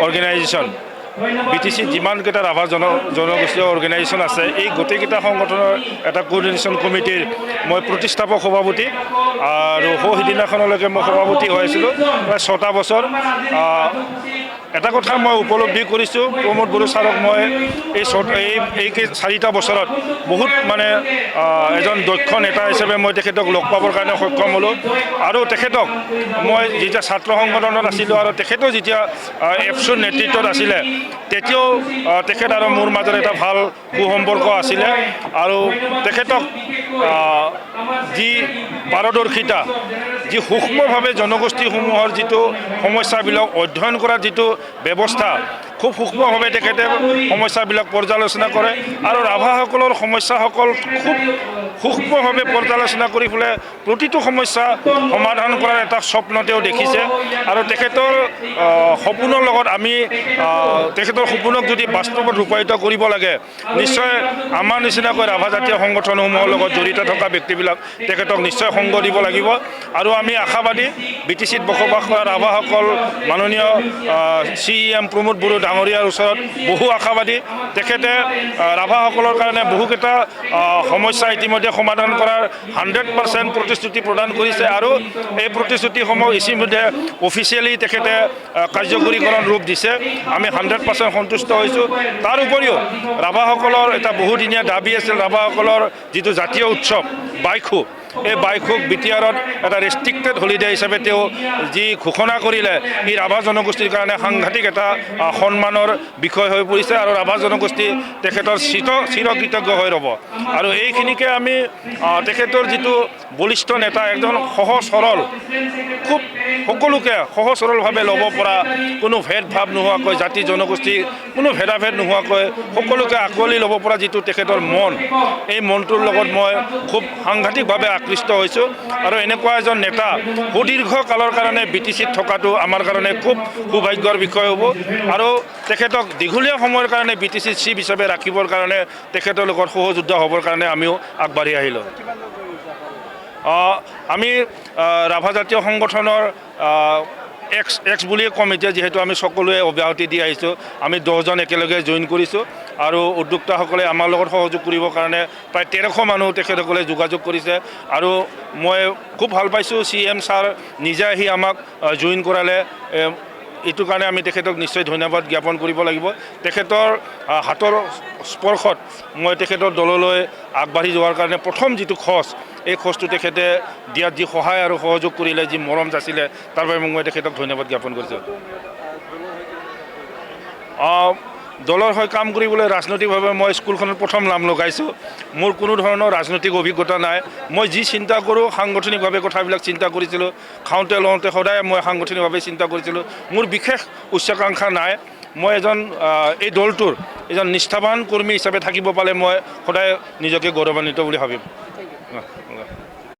Organisation BTC যিমানকেইটা Rabha জনগোষ্ঠীয় organisation আছে এই গোটেইকেইটা সংগঠনৰ এটা কোঅৰ্ডিনেশ্যন কমিটিৰ মই প্ৰতিষ্ঠাপক সভাপতি আৰু সিদিনাখনলৈকে মই সভাপতি হৈছিলোঁ প্ৰায় 6টা বছৰ। এটা কথা মই উপলব্ধি কৰিছোঁ প্ৰমোদ বড়ো ছাৰক মই এই 4টা বছৰত বহুত মানে এজন দক্ষ নেতা হিচাপে মই তেখেতক লগ পাবৰ কাৰণে সক্ষম হ'লোঁ আৰু তেখেতক মই যেতিয়া ছাত্ৰ সংগঠনত আছিলোঁ আৰু তেখেতো যেতিয়া এফচুৰ নেতৃত্বত আছিলে তেতিয়াও তেখেত আৰু মোৰ মাজত এটা ভাল সুসম্পৰ্ক আছিলে আৰু তেখেতক যি পাৰদৰ্শিতা যি সূক্ষ্মভাৱে জনগোষ্ঠীসমূহৰ যিটো সমস্যাবিলাক অধ্যয়ন কৰাৰ যিটো ব্যৱস্থা খুব সূক্ষ্মভাৱে তেখেতে সমস্যাবিলাক পৰ্যালোচনা কৰে আৰু ৰাভাসকলৰ সমস্যাসকল খুব সূক্ষ্মভাৱে পৰ্যালোচনা কৰি পেলাই প্ৰতিটো সমস্যা সমাধান কৰাৰ এটা স্বপ্ন তেওঁ দেখিছে আৰু তেখেতৰ সপোনৰ লগত আমি তেখেতৰ সপোনক যদি বাস্তৱত ৰূপায়িত কৰিব লাগে নিশ্চয় আমাৰ নিচিনাকৈ ৰাভা জাতীয় সংগঠনসমূহৰ লগত জড়িত থকা ব্যক্তিবিলাক তেখেতক নিশ্চয় সংগ দিব লাগিব আৰু আমি আশাবাদী BTCত বসবাস কৰা ৰাভাসকল মাননীয় CEM প্ৰমোদ বড়ো ডাঙৰীয়াৰ ওচৰত বহু আশাবাদী তেখেতে ৰাভাসকলৰ কাৰণে বহুকেইটা সমস্যা ইতিমধ্যে সমাধান কৰাৰ 100% প্ৰতিশ্ৰুতি প্ৰদান কৰিছে আৰু এই প্ৰতিশ্ৰুতিসমূহ ইতিমধ্যে অফিচিয়েলি তেখেতে কাৰ্যকৰীকৰণ ৰূপ দিছে আমি 100% সন্তুষ্ট হৈছোঁ। তাৰ উপৰিও ৰাভাসকলৰ এটা বহুদিনীয়া দাবী আছিল ৰাভাসকলৰ যিটো জাতীয় উৎসৱ বাইখু এই বাইখুক BTRত এটা ৰেষ্ট্ৰিক্টেড হলিডে হিচাপে তেওঁ যি ঘোষণা কৰিলে এই ৰাভা জনগোষ্ঠীৰ কাৰণে সাংঘাতিক এটা সন্মানৰ বিষয় হৈ পৰিছে আৰু ৰাভা জনগোষ্ঠী তেখেতৰ চিৰকৃতজ্ঞ হৈ ৰ'ব আৰু এইখিনিকে আমি তেখেতৰ যিটো বলিষ্ঠ নেতা একজন সহজ সৰল খুব সকলোকে সহজ সৰলভাৱে ল'ব পৰা কোনো ভেদভাৱ নোহোৱাকৈ জাতি জনগোষ্ঠী কোনো ভেদাভেদ নোহোৱাকৈ সকলোকে আঁকোৱালি ল'ব পৰা যিটো তেখেতৰ মন এই মনটোৰ লগত মই খুব সাংঘাতিকভাৱে আকৃষ্ট হৈছোঁ আৰু এনেকুৱা এজন নেতা সুদীৰ্ঘ কালৰ কাৰণে BTCত থকাটো আমাৰ কাৰণে খুব সৌভাগ্যৰ বিষয় হ'ব আৰু তেখেতক দীঘলীয়া সময়ৰ কাৰণে BTCত চিফ হিচাপে ৰাখিবৰ কাৰণে তেখেতৰ লগত সহযোদ্ধা হ'বৰ কাৰণে আমিও আগবাঢ়ি আহিলোঁ। আমি ৰাভা জাতীয় সংগঠনৰ এক্স বুলিয়ে ক'ম এতিয়া যিহেতু আমি সকলোৱে অব্যাহতি দি আহিছোঁ আমি 10জন একেলগে জইন কৰিছোঁ আৰু উদ্যোক্তাসকলে আমাৰ লগত সহযোগ কৰিবৰ কাৰণে প্ৰায় 1300 মানুহ তেখেতসকলে যোগাযোগ কৰিছে আৰু মই খুব ভাল পাইছোঁ CM ছাৰ নিজে আহি আমাক জইন কৰালে এইটো কাৰণে আমি তেখেতক নিশ্চয় ধন্যবাদ জ্ঞাপন কৰিব লাগিব। তেখেতৰ হাতৰ স্পৰ্শত মই তেখেতৰ দললৈ আগবাঢ়ি যোৱাৰ কাৰণে প্ৰথম যিটো খোজ এই খোজটো তেখেতে দিয়াত যি সহায় আৰু সহযোগ কৰিলে যি মৰম যাচিলে তাৰ বাবে মই তেখেতক ধন্যবাদ জ্ঞাপন কৰিছোঁ। দলৰ হৈ কাম কৰিবলৈ ৰাজনৈতিকভাৱে মই স্কুলখনত প্ৰথম নাম লগাইছোঁ। মোৰ কোনো ধৰণৰ ৰাজনৈতিক অভিজ্ঞতা নাই। মই যি চিন্তা কৰোঁ সাংগঠনিকভাৱে কথাবিলাক চিন্তা কৰিছিলোঁ খাওঁতে লওঁতে সদায় মই সাংগঠনিকভাৱে চিন্তা কৰিছিলোঁ। মোৰ বিশেষ উচ্চাকাংক্ষা নাই। মই এই দলটোৰ এজন নিষ্ঠাৱান কৰ্মী হিচাপে থাকিব পালে মই সদায় নিজকে গৌৰৱান্বিত বুলি ভাবিম।